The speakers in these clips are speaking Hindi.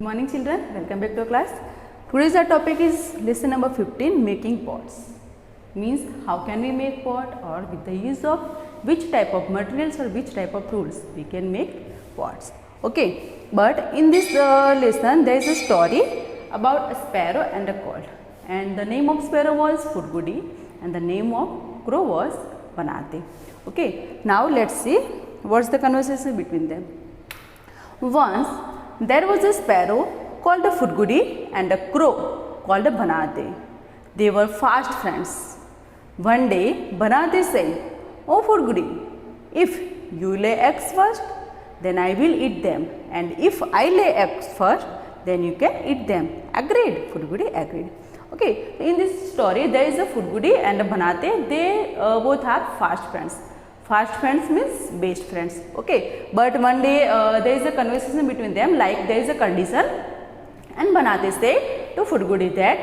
Good morning children, welcome back to our class. Today's our topic is lesson number 15, making pots. Means how can we make pot, or with the use of which type of materials or which type of tools we can make pots. Okay, but in this lesson there is a story about a sparrow and a colt, and the name of sparrow was Fudgudi and the name of crow was Banate. Okay, now let's see what's the conversation between them. Once there was a sparrow called a Fudgudi and a crow called a Banate. They were fast friends. One day Banate said, "Oh Fudgudi, if you lay eggs first, then I will eat them, and if I lay eggs first, then you can eat them." Agreed? Fudgudi agreed. Okay, in this story there is a Fudgudi and a Banate. They both are fast friends. Fast friends means best friends. Okay, but one day there is a conversation between them, like there is a condition, and Banate say to Fudgudi that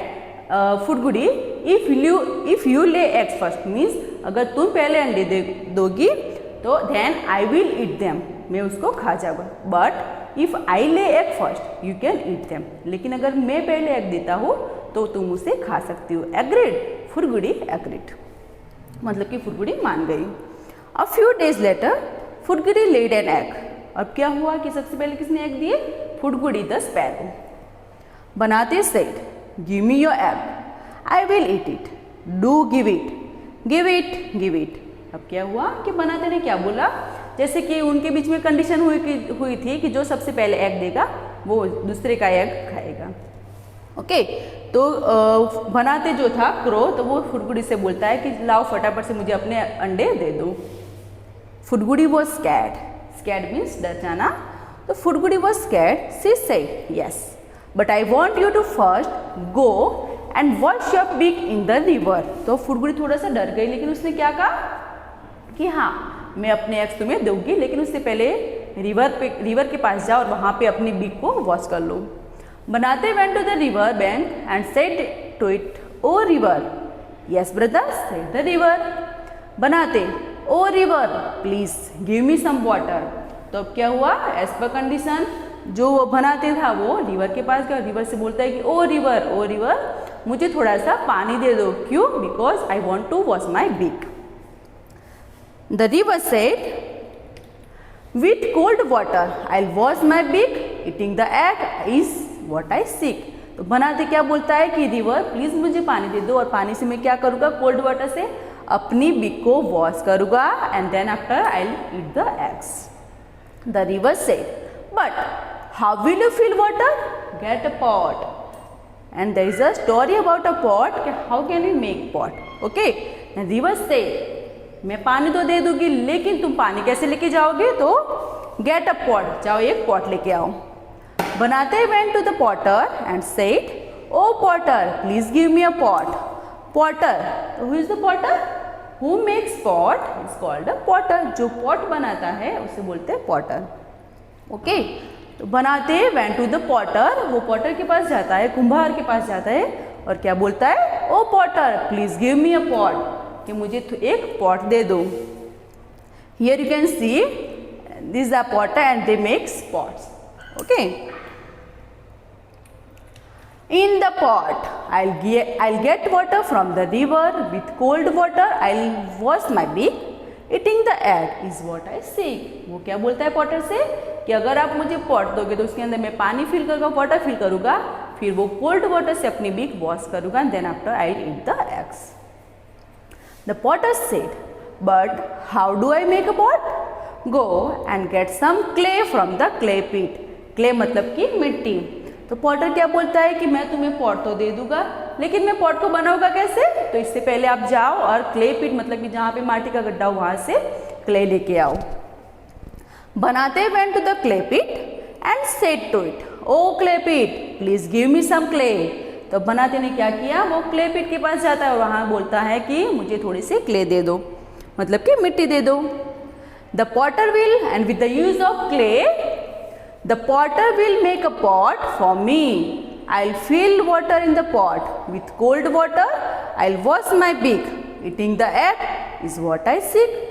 Fudgudi, if you lay eggs first, means अगर तुम पहले अंडे दोगी तो then I will eat them, मैं उसको खा जाऊँगा. But if I lay egg first, you can eat them. लेकिन अगर मैं पहले एग देता हूँ तो तुम उसे खा सकती हो. Agreed? Fudgudi agreed. मतलब कि Fudgudi मान गई. A few days later, Fudgudi laid an egg. अब क्या हुआ कि सबसे पहले किसने एग दिए? Fudgudi the sparrow. Banate said, "Give me your egg. I will eat it. Do give it. Give it. Give it." अब क्या हुआ कि बनाते ने क्या बोला? जैसे कि उनके बीच में कंडीशन हुई थी कि जो सबसे पहले एग देगा वो दूसरे का एग खाएगा. ओके, तो बनाते जो था क्रो, तो वो फुडगुड़ी से बोलता है कि लाओ फटाफट से मुझे अपने अंडे दे दो. Fudgudi was scared. Scared means डर जाना. तो Fudgudi was scared. She said, "Yes, but I want you to first go and wash your beak in the river." तो Fudgudi थोड़ा सा डर गई, लेकिन उसने क्या कहा कि हाँ मैं अपने एग्स तुम्हें दूंगी, लेकिन उससे पहले रिवर के पास जाओ और वहाँ पे अपनी बीक को वॉश कर लो. Banate went to the river bank and said to it, "Oh river." "Yes brother," said the river. Banate, "Oh river, please give me some water." तो अब क्या हुआ? एज पर कंडीशन जो वो बनाते था वो रिवर के पास गया. रिवर से बोलता है कि ओ रिवर मुझे थोड़ा सा पानी दे दो. क्यों? Because I want to wash my beak. The river said, "With cold water I'll wash my beak. Eating the egg is what I seek." तो बनाते क्या बोलता है कि रिवर प्लीज मुझे पानी दे दो, और पानी से मैं क्या करूँगा? कोल्ड वाटर से अपनी बीक को वॉश करूँगा, and then after I will eat the eggs. The river said, "But how will you fill water? Get a pot." And there is a story about a pot. How can we make pot? Okay. And river said, मैं पानी तो दे दूंगी, लेकिन तुम पानी कैसे लेके जाओगे? तो गेट अ पॉट, जाओ एक पॉट लेके आओ. Banate went to the potter and said, "Oh potter, please give me a pot." Potter, who is the potter? Who makes pot is called a potter. जो pot बनाता है उसे बोलते हैं potter. Okay, तो Banate went to the potter. वो potter के पास जाता है, कुम्हार के पास जाता है, और क्या बोलता है? "Oh potter, please give me a pot." कि मुझे एक pot दे दो. Here you can see these are potter and they make pots. Okay. In the pot I'll get water from the river. With cold water I'll wash my beak. Eating the egg is what I seek. वो क्या बोलता है पॉटर से कि अगर आप मुझे पॉट दोगे तो उसके अंदर मैं पानी फिल करूँगा, वाटर फिल करूँगा, फिर वो कोल्ड वाटर से अपनी बीक वॉश करूँगा, and then after I will eat the eggs. The potter said, "But how do I make a pot? Go and get some clay from the clay pit." Clay मतलब कि मिट्टी. तो पॉटर क्या बोलता है कि मैं तुम्हें पॉट तो दे दूंगा, लेकिन मैं पॉट को बनाऊंगा कैसे? तो इससे पहले आप जाओ और क्ले पिट मतलब कि जहाँ पे माटी का गड्ढा हो वहाँ से क्ले लेके आओ. Banate went to the clay pit and said to it, "Oh clay pit, please give me some clay." तो बनाते ने क्या किया? वो क्ले पिट के पास जाता है और वहाँ बोलता है कि मुझे थोड़ी सी क्ले दे दो, मतलब कि मिट्टी दे दो. The potter will, and with the use of clay the potter will make a pot for me. I will fill water in the pot. With cold water I will wash my beak. Eating the egg is what I seek.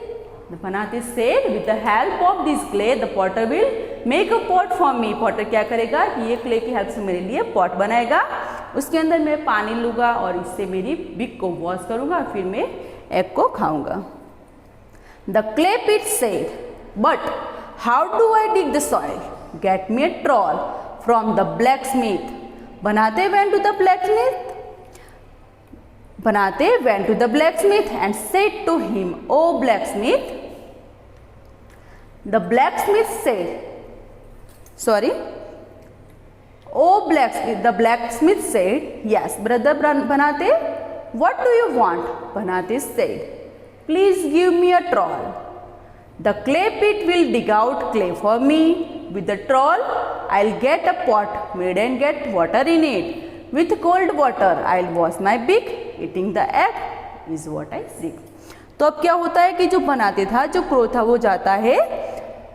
The Banate said, with the help of this clay, the potter will make a pot for me. Potter क्या करेगा कि ये क्ले की हेल्प से मेरे लिए पॉट बनाएगा, उसके अंदर मैं पानी लूँगा और इससे मेरी बिग को वॉश करूँगा और फिर मैं एग को खाऊँगा। The clay pit said, but how do I dig the soil? Get me a trowel from the blacksmith. बनाते वेंट टू द ब्लैकस्मिथ, बनाते went to the blacksmith and said to him, "O blacksmith," the blacksmith said, sorry, "O blacksmith," the blacksmith said, "Yes, brother Banate, what do you want?" Banate said, "Please give me a trowel. The clay pit will dig out clay for me. With the trowel, I'll get a pot made and get water in it. With cold water, I'll wash my beak. Eating the egg is what I seek." तो अब क्या होता है कि जो बनाते था, जो क्रो था, वो जाता है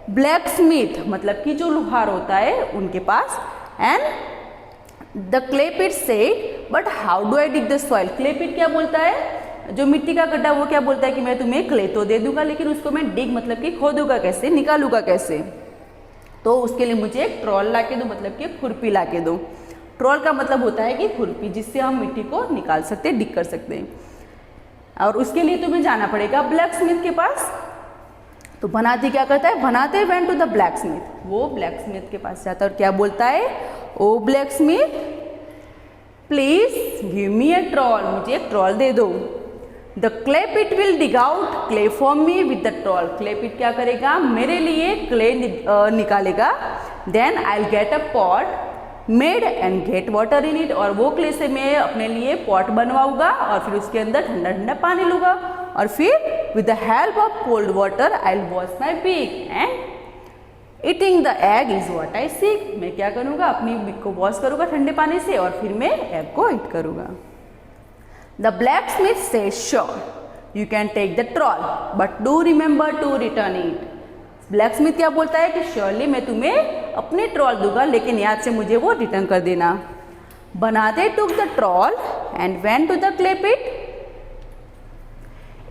ब्लैक स्मिथ मतलब कि जो लोहार होता है उनके पास। And the clay pit said, but how do I dig the soil? Clay pit क्या बोलता है, जो मिट्टी का गड्ढा, वो क्या बोलता है कि मैं तुम्हें क्ले तो दे दूंगा, लेकिन उसको मैं डिग मतलब कि खोदूंगा कैसे, निकालूंगा कैसे? तो उसके लिए मुझे एक ट्रॉल ला के दो, मतलब कि खुरपी ला के दो। ट्रॉल का मतलब होता है कि खुरपी, जिससे हम मिट्टी को निकाल सकते हैं, डिग कर सकते हैं। और उसके लिए तुम्हें जाना पड़ेगा ब्लैक स्मिथ के पास। तो बनाते क्या करता है, बनाते went to the blacksmith, वो ब्लैक स्मिथ के पास जाता है और क्या बोलता है, oh blacksmith please give me a trowel, मुझे एक ट्रॉल दे दो। The clay pit will dig out clay for me with the trowel. Clay pit क्या करेगा, मेरे लिए क्ले निकालेगा। Then I will get a pot made and get water in it, और वो क्ले से मैं अपने लिए पॉट बनवाऊंगा और फिर उसके अंदर ठंडा ठंडा पानी लूँगा और फिर with the help of cold water I will wash my big and eating the egg is what I seek. मैं क्या करूँगा, अपनी बिग को वॉश करूँगा ठंडे पानी से और फिर मैं एग को ईट करूँगा। The blacksmith said, sure you can take the trowel but do remember to return it. Blacksmith क्या बोलता है कि श्योरली मैं तुम्हें अपनी ट्रॉल दूंगा, लेकिन याद से मुझे वो रिटर्न कर देना। बनाते took the trowel and went to the clay pit.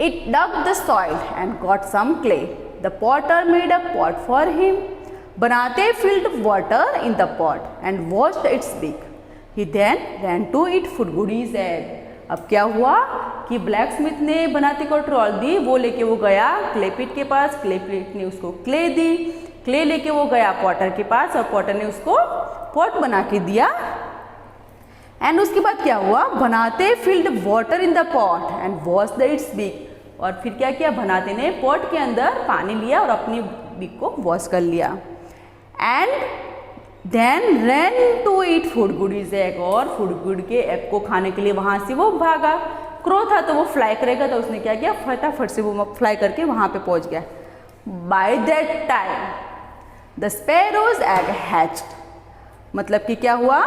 It dug the soil and got some clay. The potter made a pot for him. बनाते filled water in the pot and washed its big. He then ran to eat food goodies egg. अब क्या हुआ कि ब्लैक स्मिथ ने बनाते को ट्रॉल दी, वो लेके वो गया क्ले पिट के पास, क्ले पिट ने उसको क्ले दी, क्ले लेके वो गया पॉटर के पास और पॉटर ने उसको पॉट बना के दिया। एंड उसके बाद क्या हुआ, बनाते filled water in the pot and wash the it's big. और फिर क्या किया, बनाते ने पॉट के अंदर पानी लिया और अपनी बिग को वॉश कर लिया। And then ran to eat food goodies egg, और फूड गुड के एग को खाने के लिए वहाँ से वो भागा। क्रो था तो वो फ्लाई करेगा, तो उसने क्या किया, फटाफट से वो फ्लाई करके वहाँ पे पहुँच गया। By that time the sparrows egg hatched, मतलब कि क्या हुआ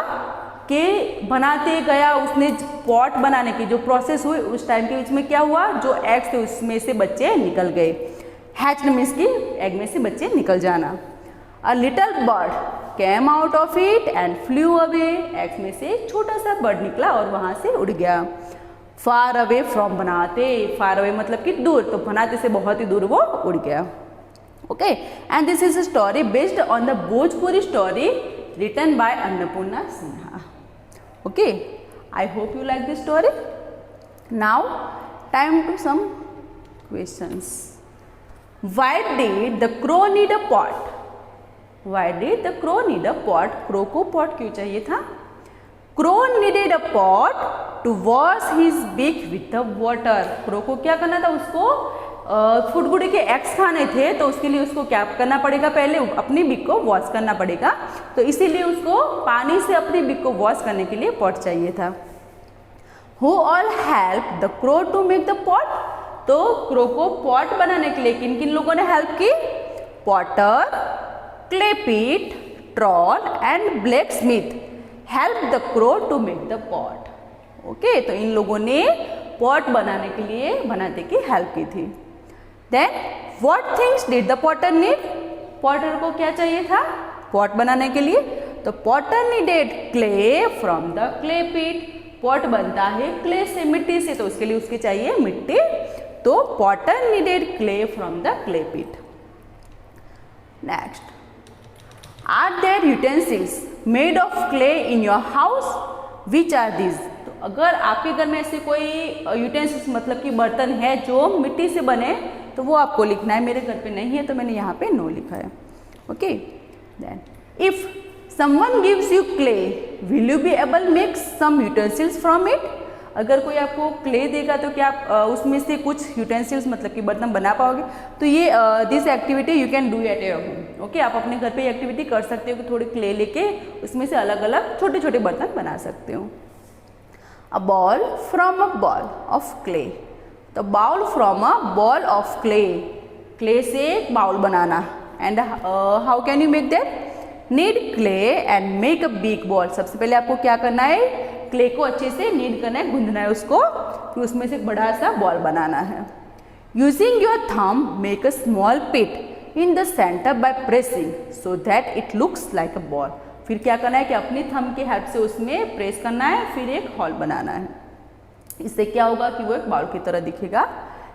कि बनाते गया उसने पॉट बनाने की जो प्रोसेस हुई, उस टाइम के बीच में क्या हुआ, जो एग्स थे उसमें से बच्चे निकल गए। हैच्ड मीन्स की एग में से बच्चे निकल जाना। A little bird came out of it and flu away. Eggs में से एक छोटा सा बर्ड निकला और वहाँ से उड़ गया। फार अवे फ्रॉम बनाते, फार अवे मतलब कि दूर, तो बनाते से बहुत ही दूर वो उड़ गया। Okay, and this is a story based on the Bhojpuri story written by Annapurna Sinha. Okay, I hope you like this story. Now, time to some questions. Why did the crow need a pot? Why did the crow need a pot? Crow को pot क्यों चाहिए था? Crow needed a pot to wash his beak with the water. Crow को क्या करना था, उसको फुटगुड़ी के एग्स खाने थे, तो उसके लिए उसको क्या करना पड़ेगा, पहले अपनी बिक को वॉश करना पड़ेगा, तो इसीलिए उसको पानी से अपनी बिक को वॉश करने के लिए पॉट चाहिए था। Who all helped the crow to make the pot? तो क्रो को पॉट बनाने के लिए किन किन लोगों ने हेल्प की? Potter, clay pit, trowel and blacksmith help the crow to make the pot. Okay, तो इन लोगों ने पॉट बनाने के लिए बनाते की हेल्प की थी। Then what things did the potter need? Potter को क्या चाहिए था पॉट बनाने के लिए? तो potter needed clay from the clay pit. Pot बनता है क्ले से, मिट्टी से, तो उसके लिए उसके चाहिए मिट्टी, तो potter needed clay from the clay pit. Next, are there utensils made of clay in your house, which are these. तो अगर आपके घर में ऐसे कोई यूटेंसिल्स मतलब कि बर्तन है जो मिट्टी से बने तो वो आपको लिखना है। मेरे घर पे नहीं है तो मैंने यहाँ पे नो लिखा है। Okay, then if someone gives you clay will you be able make some utensils from it. अगर कोई आपको क्ले देगा तो क्या आप उसमें से कुछ यूटेंसिल्स मतलब कि बर्तन बना पाओगे। तो ये this activity you can do at your home. Okay, आप अपने घर पे ये एक्टिविटी कर सकते हो कि थोड़ी क्ले लेके उसमें से अलग अलग छोटे छोटे बर्तन बना सकते हो। A ball from a ball of clay. तो bowl from a ball of clay, clay से एक बाउल बनाना। And how can you make that? Need clay and make a big ball. सबसे पहले आपको क्या करना है, क्ले को अच्छे से नीड करना है, गूंदना है उसको, फिर उसमें से एक बड़ा सा बॉल बनाना है। Using your thumb make a small pit in the centre by pressing so that it looks like a ball. फिर क्या करना है कि अपनी थंब की हेल्प से उसमें प्रेस करना है, फिर एक हॉल बनाना है। इससे क्या होगा कि वो एक बाउल की तरह दिखेगा।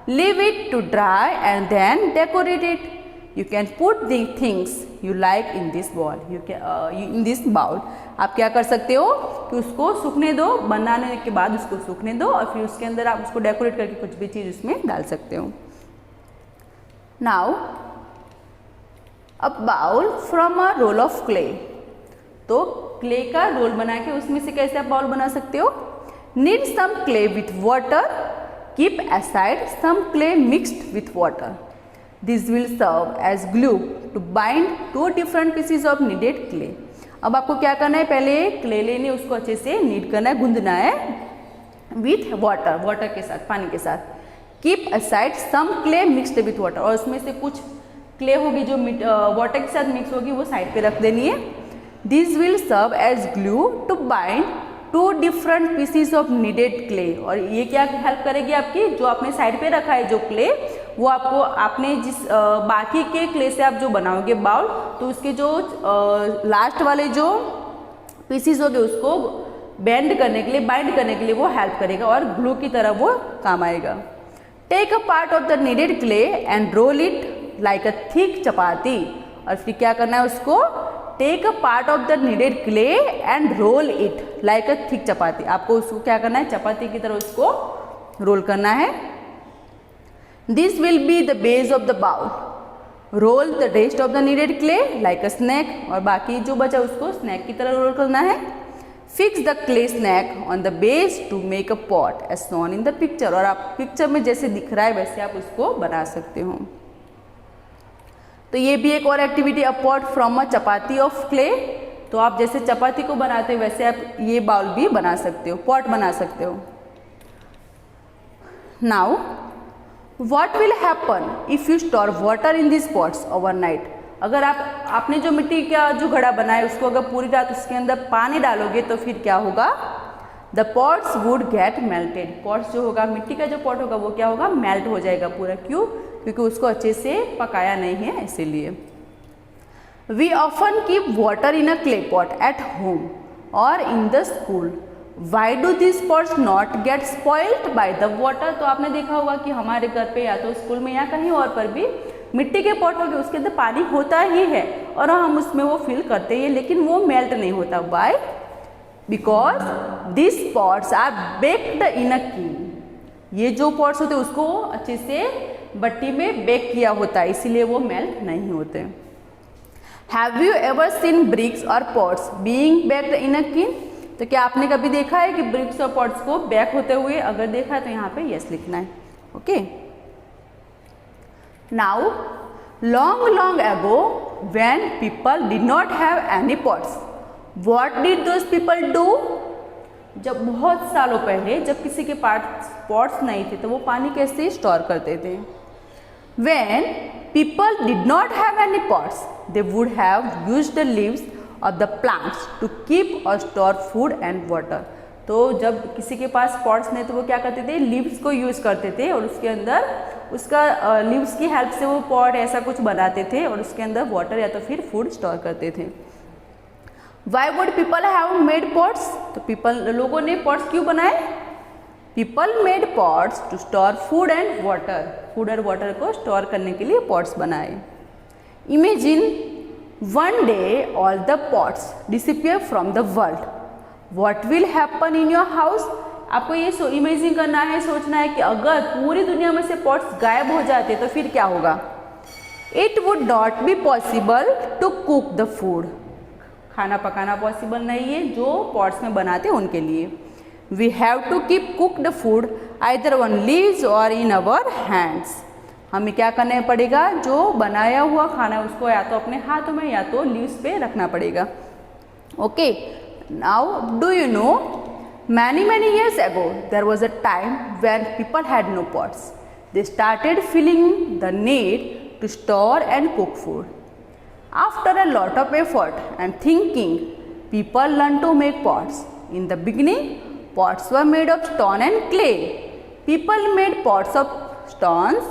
Leave it to dry and then decorate it. You can put the things you like in this ball. In this bowl. आप क्या कर सकते हो कि उसको सूखने दो, बनाने के बाद उसको सूखने दो और फिर उसके अंदर आप उसको डेकोरेट करके कुछ भी चीज़ उसमें डाल सकते हो। Now, a bowl from a roll of clay. तो क्ले का रोल बना के उसमें से कैसे आप बाउल बना सकते हो? Knead some clay with water. Keep aside some clay mixed with water. This will serve as glue to bind two different pieces of kneaded clay. अब आपको क्या करना है, पहले क्ले लेने उसको अच्छे से नीड करना है, गूंदना है विथ वाटर, वाटर के साथ, पानी के साथ। Keep aside some clay mixed with water, और उसमें से कुछ क्ले होगी जो वाटर के साथ मिक्स होगी वो साइड पे रख देनी है। This will serve as glue to bind two different pieces of kneaded clay. और ये क्या हेल्प करेगी आपकी, जो आपने साइड पे रखा है जो क्ले, वो आपको आपने जिस बाकी के क्ले से आप जो बनाओगे बाउल, तो उसके जो लास्ट वाले जो पीसीज होंगे उसको बेंड करने के लिए, बाइंड करने के लिए वो हेल्प करेगा और ग्लू की तरह वो काम आएगा। Take a part of the kneaded clay and roll it like a thick chapati. और फिर क्या करना है उसको, take a part of the kneaded clay and roll it like a thick chapati. आपको उसको क्या करना है, चपाती की तरह उसको रोल करना है। This will be the base of the bowl. Roll the rest of the kneaded clay like a snake. और बाकी जो बचा उसको स्नैक की तरह रोल करना है। Fix the clay snake on the base to make a pot as shown in the picture. और आप पिक्चर में जैसे दिख रहा है वैसे आप उसको बना सकते हो। तो ये भी एक और activity, a pot from a chapati of clay. तो आप जैसे चपाती को बनाते हो वैसे आप ये बाउल भी बना सकते हो, पॉट बना सकते हो। Now what will happen if you store water in this pots overnight. अगर आपने जो मिट्टी का जो घड़ा बनाया उसको अगर पूरी रात उसके अंदर पानी डालोगे तो फिर क्या होगा, the pots would get melted. Pots जो होगा, मिट्टी का जो पॉट होगा वो क्या होगा, मेल्ट हो जाएगा पूरा। क्यों? क्योंकि उसको अच्छे से पकाया नहीं है, इसीलिए। We often keep water in a clay pot at home और in the school. Why do this pots not get spoiled by the water. तो आपने देखा होगा कि हमारे घर पे या तो स्कूल में या कहीं और पर भी मिट्टी के पॉट होंगे, उसके अंदर पानी होता ही है और हम उसमें वो फिल करते हैं, लेकिन वो मेल्ट नहीं होता। Why? Because this pots are baked in a kiln। ये जो पॉट्स होते हैं उसको अच्छे से भट्टी में बेक किया होता है, इसीलिए वो मेल्ट नहीं होते। Have you ever seen bricks और pots being baked in a kiln। तो क्या आपने कभी देखा है कि ब्रिक्स और पॉट्स को बेक होते हुए? अगर देखा है तो यहाँ पे यस लिखना है। Okay, now long long ago when people did not have any pots, what did those people do. जब बहुत सालों पहले जब किसी के पास पॉट्स नहीं थे तो वो पानी कैसे स्टोर करते थे। When people did not have any pots, they would have used the leaves of the plants to keep or store food and water। तो जब किसी के पास पॉट्स नहीं तो वो क्या करते थे, लीव्स को यूज़ करते थे और उसके अंदर उसका लीव्स की हेल्प से वो पॉट ऐसा कुछ बनाते थे और उसके अंदर वाटर या तो फिर फूड स्टोर करते थे। Why would people have made pots? तो लोगों ने पॉट्स क्यों बनाए? People made pots to store food and water। Food और वाटर को स्टोर करने के लिए पॉट्स बनाए। Imagine one day all the pots disappear from the world. What will happen in your house? आपको ये इमेजिन करना है, सोचना है कि अगर पूरी दुनिया में से पॉट्स गायब हो जाते तो फिर क्या होगा. It would not be possible to cook the food. खाना पकाना पॉसिबल नहीं है जो पॉट्स में बनाते हैं उनके लिए. We have to keep cooked food either on leaves or in our hands. हमें क्या करना पड़ेगा, जो बनाया हुआ खाना उसको या तो अपने हाथों में या तो लीव्स पे रखना पड़ेगा. Okay, now do you know, many years ago there was a time when people had no pots. They started feeling the need to store and cook food. After a lot of effort and thinking, people learned to make pots. In the beginning, pots were made of stone and clay. People made pots of stones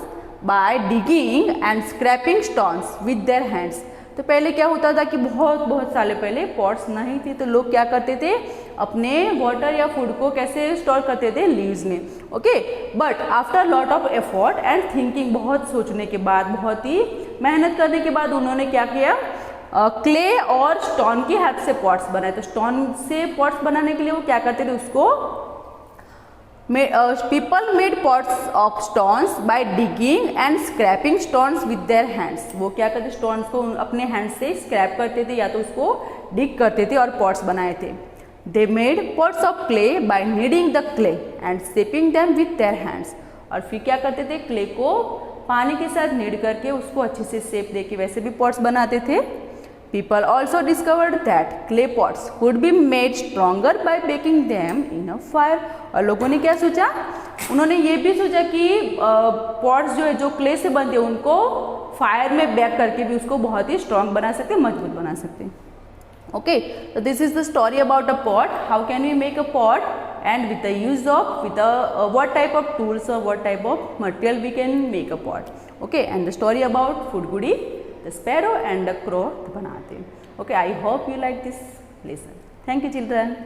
by digging and scraping stones with their hands. तो पहले क्या होता था कि बहुत साल पहले पॉट्स नहीं थी, तो लोग क्या करते थे, अपने वाटर या फूड को कैसे स्टोर करते थे, लीव्स में. Okay, but after lot of effort and thinking, बहुत सोचने के बाद, बहुत ही मेहनत करने के बाद उन्होंने क्या किया, क्ले और स्टोन की हेल्प से पॉट्स बनाए. तो स्टोन से पॉट्स बनाने के लिए वो क्या करते थे, उसको people made pots of stones by digging and scraping stones with their hands. वो क्या करते, स्टोन्स को अपने हैंड से स्क्रैप करते थे या तो उसको डिग करते थे और पॉट्स बनाए थे. They made pots of clay by kneading the clay and shaping them with their hands. और फिर क्या करते थे, क्ले को पानी के साथ नीड करके उसको अच्छे से शेप दे के वैसे भी पॉट्स बनाते थे. People also discovered that clay pots could be made stronger by baking them in a fire. और लोगों ने क्या सोचा, उन्होंने ये भी सोचा कि पॉट्स जो है जो क्ले से बनते हैं उनको फायर में बेक करके भी उसको बहुत ही स्ट्रॉन्ग बना सकते हैं, मजबूत बना सकते हैं. ओके, तो this is the story about a pot. How can we make a pot and with the use of what type of tools or what type of material we can make a pot. Okay, and the story about food goody, the sparrow and the crow, the banate. Okay, I hope you like this lesson. Thank you children.